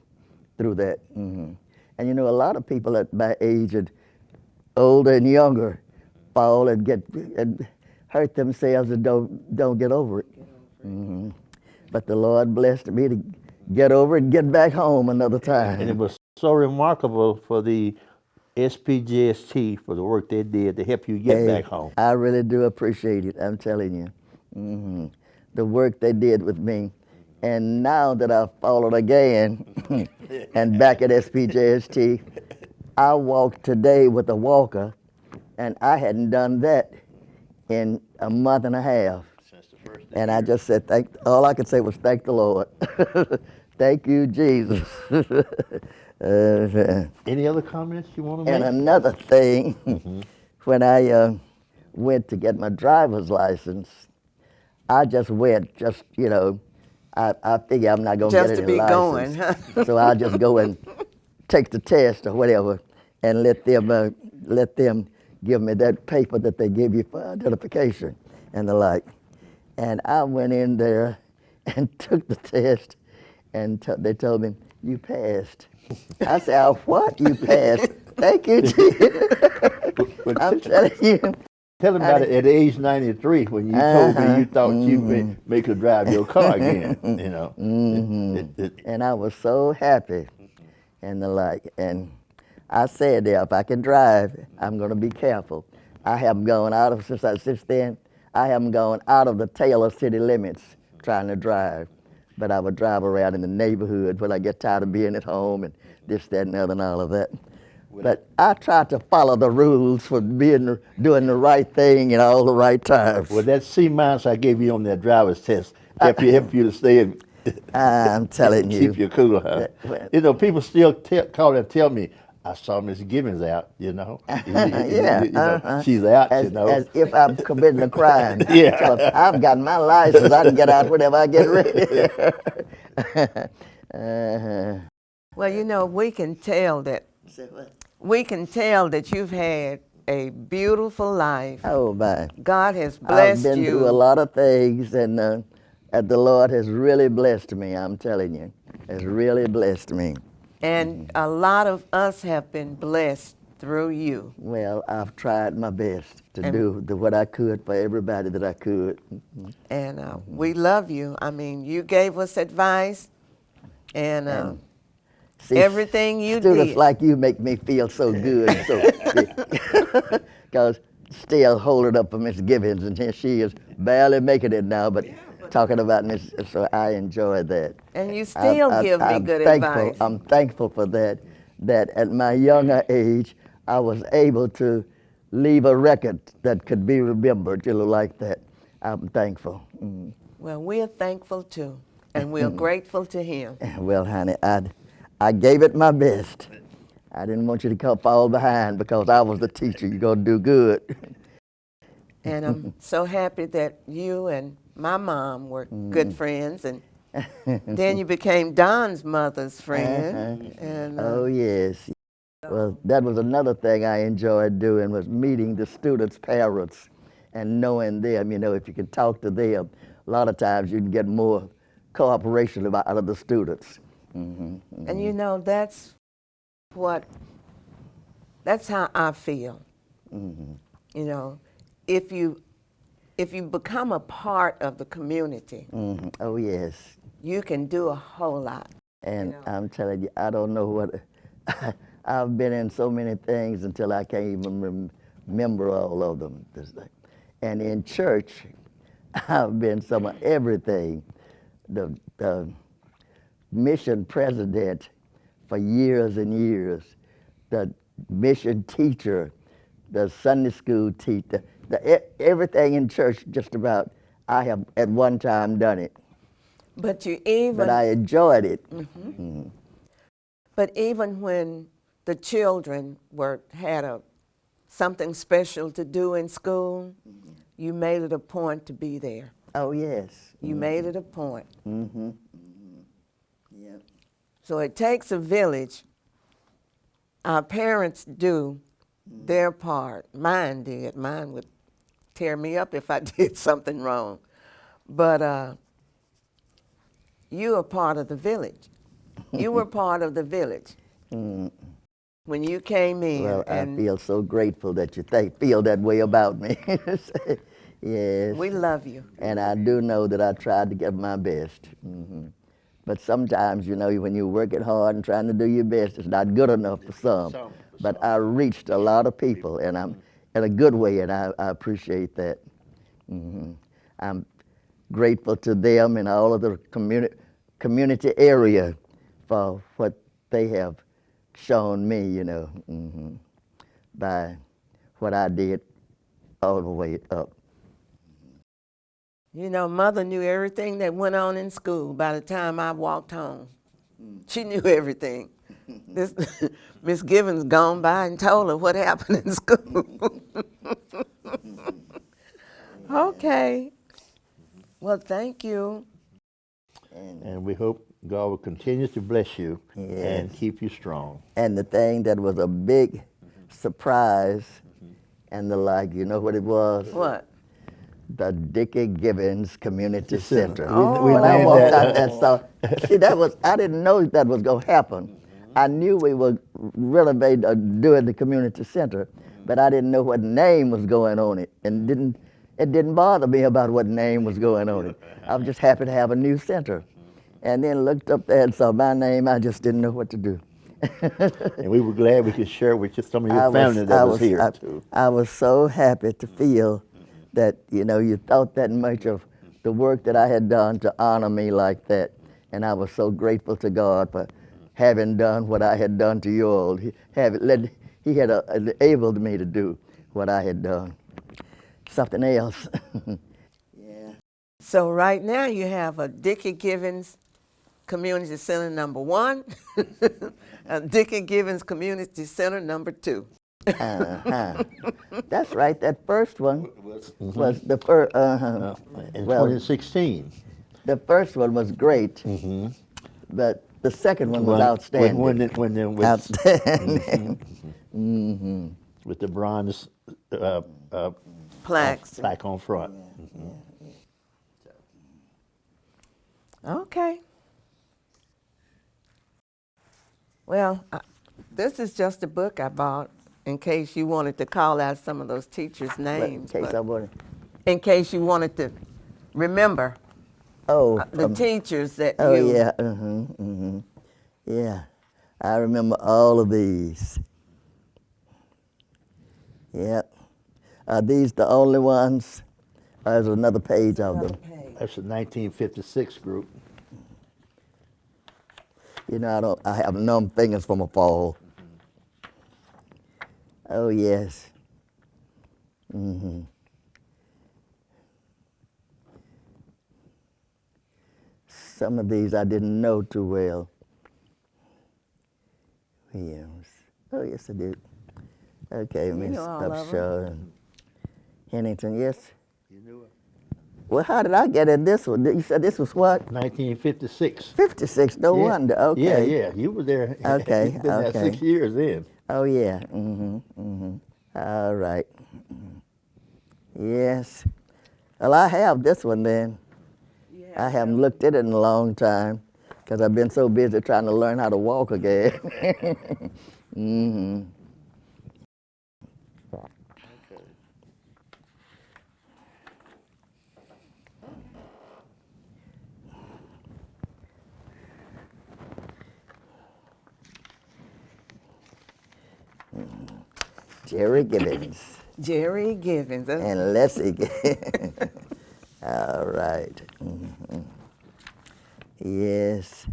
through that. And a lot of people at my age, and older and younger, fall and hurt themselves and don't get over it. But the Lord blessed me to get over it and get back home another time.
And it was so remarkable for the SPJST for the work they did to help you get back home.
I really do appreciate it, I'm telling you. The work they did with me. And now that I've followed again and back at SPJST, I walk today with a walker, and I hadn't done that in a month and a half.
Since the first day.
And I just said, all I could say was, thank the Lord. Thank you, Jesus.
Any other comments you want to make?
And another thing, when I went to get my driver's license, I just went, I figure I'm not going to get
Just to
any
be
license.
going, huh?
So I'll just go and take the test or whatever and let them give me that paper that they give you for identification and the like. And I went in there and took the test, and they told me, you passed. I said, oh, what? You passed? Thank you, Jesus. I'm telling you.
Tell them about it at age 93 when you told me you thought you make her drive your car again,
And I was so happy and the like. And I said there, if I can drive, I'm going to be careful. I haven't gone out of, since then, I haven't gone out of the Taylor city limits trying to drive. But I would drive around in the neighborhood when I get tired of being at home and this, that, and the other, and all of that. But I try to follow the rules for doing the right thing in all the right times.
Well, that C- I gave you on that driver's test help you to stay in.
I'm telling you.
Keep you cool, huh? People still call and tell me, I saw Miss Givens out,
Yeah,
she's out,
as if I'm committing a crime.
Yeah.
So I've got my license. I can get out whenever I get ready.
Well, we can tell that you've had a beautiful life.
Oh, my.
God has blessed
I've been through a lot of things, and the Lord has really blessed me, I'm telling you. Has really blessed me.
And a lot of us have been blessed through you.
Well, I've tried my best to do what I could for everybody that I could.
And we love you. I mean, you gave us advice, and
See,
everything you
students
did.
like you make me feel so good. Because still holding up for Miss Givens, and here she is barely making it now, but talking about Miss, so I enjoy that.
And you still give me good advice.
I'm thankful for that at my younger age, I was able to leave a record that could be remembered, like that. I'm thankful.
Well, we're thankful too, and we're grateful to him.
Well, honey, I gave it my best. I didn't want you to come fall behind because I was the teacher. You're going to do good.
And I'm so happy that you and my mom were good friends, and then you became Don's mother's friend. And
Oh, yes. Well, that was another thing I enjoyed doing, was meeting the students' parents and knowing them. If you could talk to them, a lot of times you can get more cooperation out of the students.
and that's how I feel. If you become a part of the community,
Oh, yes.
you can do a whole lot.
And I'm telling you, I don't know what, I've been in so many things until I can't even remember all of them. And in church, I've been some of everything. The mission president for years and years, the mission teacher, the Sunday school teacher, everything in church just about, I have at one time done it.
But
I enjoyed it.
But even when the children had something special to do in school, you made it a point to be there.
Oh, yes.
You made it a point.
Yep.
So it takes a village. Our parents do their part. Mine did. Mine would tear me up if I did something wrong. But you are part of the village. You were part of the village when you came in.
Well,
and
I feel so grateful that you feel that way about me. Yes.
we love you.
And I do know that I tried to give my best. But sometimes, when you're working hard and trying to do your best, it's not good enough for some. But I reached a lot of people, and I'm in a good way, and I appreciate that. I'm grateful to them and all of the community area for what they have shown me, by what I did all the way up.
Mother knew everything that went on in school by the time I walked home. She knew everything. This Miss Givens gone by and told her what happened in school. Okay. Well, thank you.
And we hope God will continue to bless you and
Yes.
keep you strong.
And the thing that was a big surprise and the like, you know what it was?
What?
The Dickie Givens Community Center.
We
When I
named
walked
that.
out that, see, I didn't know that was going to happen. I knew we were renovating, doing the community center, but I didn't know what name was going on it, and it didn't bother me about what name was going on it. I was just happy to have a new center. And then looked up there and saw my name. I just didn't know what to do.
And we were glad we could share with you some of your family that was here, too.
I was so happy to feel that, you thought that much of the work that I had done to honor me like that. And I was so grateful to God for having done what I had done to you all. He had enabled me to do what I had done. Something else. Yeah.
So right now you have a Dickie Givens Community Center number 1, a Dickie Givens Community Center number 2.
That's right. That first one was the first.
In
Well,
2016.
the first one was great, but the second one was outstanding.
When there was
Outstanding.
with the bronze
Plaques.
plaque on front.
Okay. Well, this is just a book I bought in case you wanted to call out some of those teachers' names. In case you wanted to remember the teachers that you...
yeah. Yeah. I remember all of these. Yep. Are these the only ones? There's another page of them.
That's the 1956 group.
I have numb fingers from a fall. Oh, yes. Some of these I didn't know too well. Williams. Oh, yes, I did. Okay,
You
Miss
know all of 'em.
Upshaw and Hennington, yes?
You knew it.
Well, how did I get in this one? You said this was what?
1956.
56, no
Yeah.
wonder, okay.
Yeah, you were there.
Okay,
You've been there
okay.
6 years then.
Oh, yeah, All right. Yes. Well, I have this one then. I haven't looked at it in a long time because I've been so busy trying to learn how to walk again. Jerry Givens
Jerry Givens.
and Lessie Givens. All right. Yes.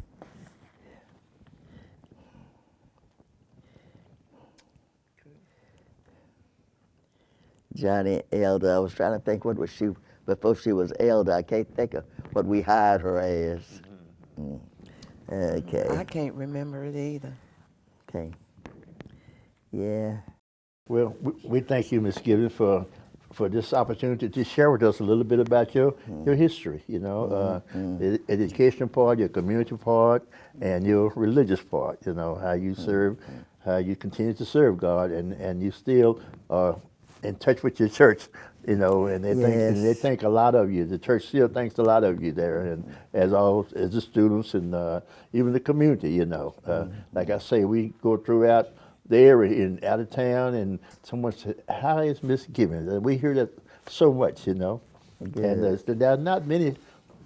Johnny Elder. I was trying to think what was she before she was Elder. I can't think of what we hired her as. Okay.
I can't remember it either.
Okay. Yeah.
Well, we thank you, Ms. Givens, for this opportunity to share with us a little bit about your history, the educational part, your community part, and your religious part, how you serve, how you continue to serve God, and you still are in touch with your church, and they think a lot of you. The church still thinks a lot of you there, and as the students and even the community, Like I say, we go throughout the area and out of town, and someone said, "How is Miss Givens?" And we hear that so much, And there are not many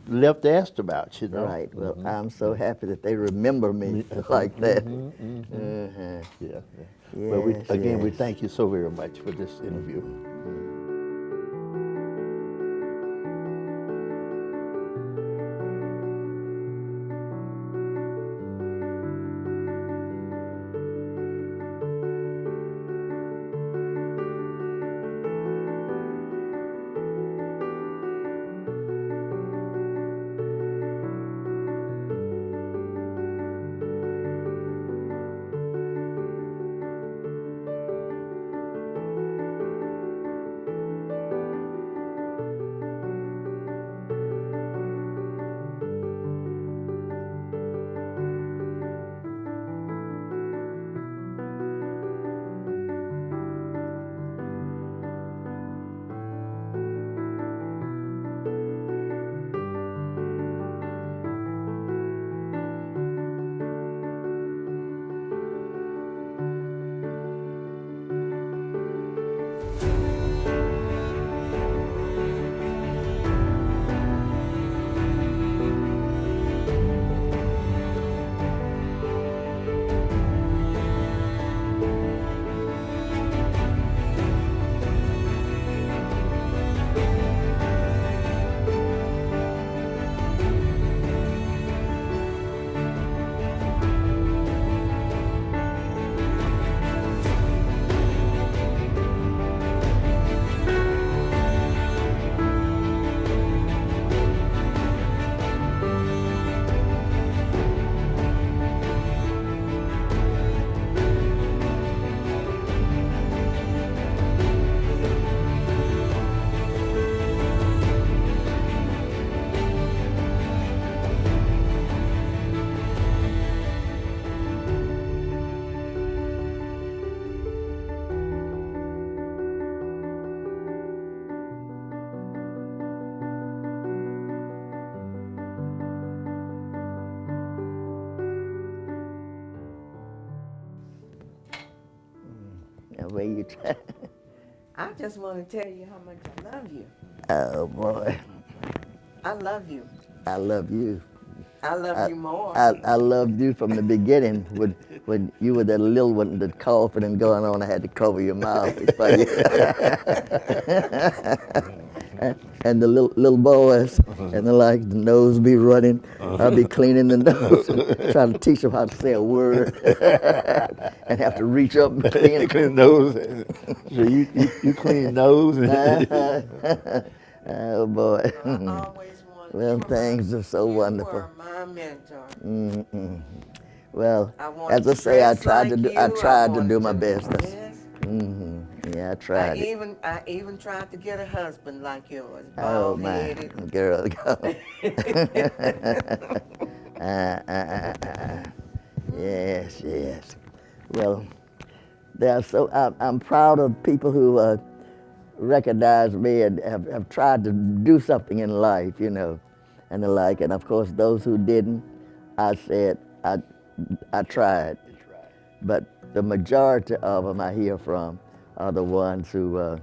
left asked about,
Right. Well, I'm so happy that they remember me like that.
Yeah.
Yes,
But we
yes.
thank you so very much for this interview.
The way you try.
I just want to tell you how much I love you.
Oh, boy.
I love you.
I love you.
I love you more.
I loved you from the beginning when you were that little one that coughing and going on. I had to cover your mouth before you. and the little boys, and the nose be running. I'll be cleaning the nose, and trying to teach them how to say a word, and have to reach up and clean it.
Clean nose. So you clean nose.
Oh boy.
I always wanted
Well, things are so wonderful.
You were my mentor.
Well,
I wanted
as I
to
say, I
dress
tried
like
to do.
you.
I tried to do
wanted
my best.
Yes.
Yeah, I
I
tried it.
even tried to get a husband like yours,
Oh my,
bald-headed.
girl, go. Yes, yes. Well, I'm proud of people who recognize me and have tried to do something in life, you know, and the like. And of course, those who didn't, I said I tried. But the majority of them I hear from are the ones who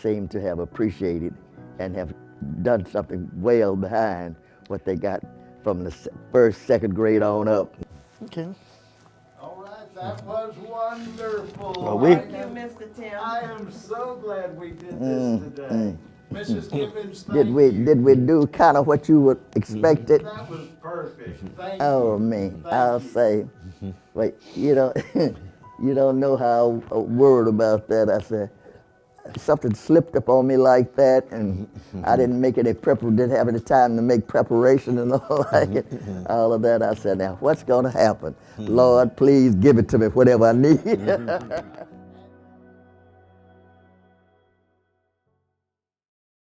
seem to have appreciated and have done something well behind what they got from the first, second grade on up.
Okay.
All right, that was wonderful.
Well, we-
Thank you, Mr. Tim.
I am so glad we did this today. Mrs. Givens, thank
Did we do kind of what you would expected?
That was perfect. Thank
Oh
you.
me,
Thank
I'll
you.
say, wait, you don't know how I worried about that. I said, something slipped up on me like that, and I didn't didn't have any time to make preparation and all like it. All of that. I said, now what's going to happen? Lord, please give it to me, whatever I need.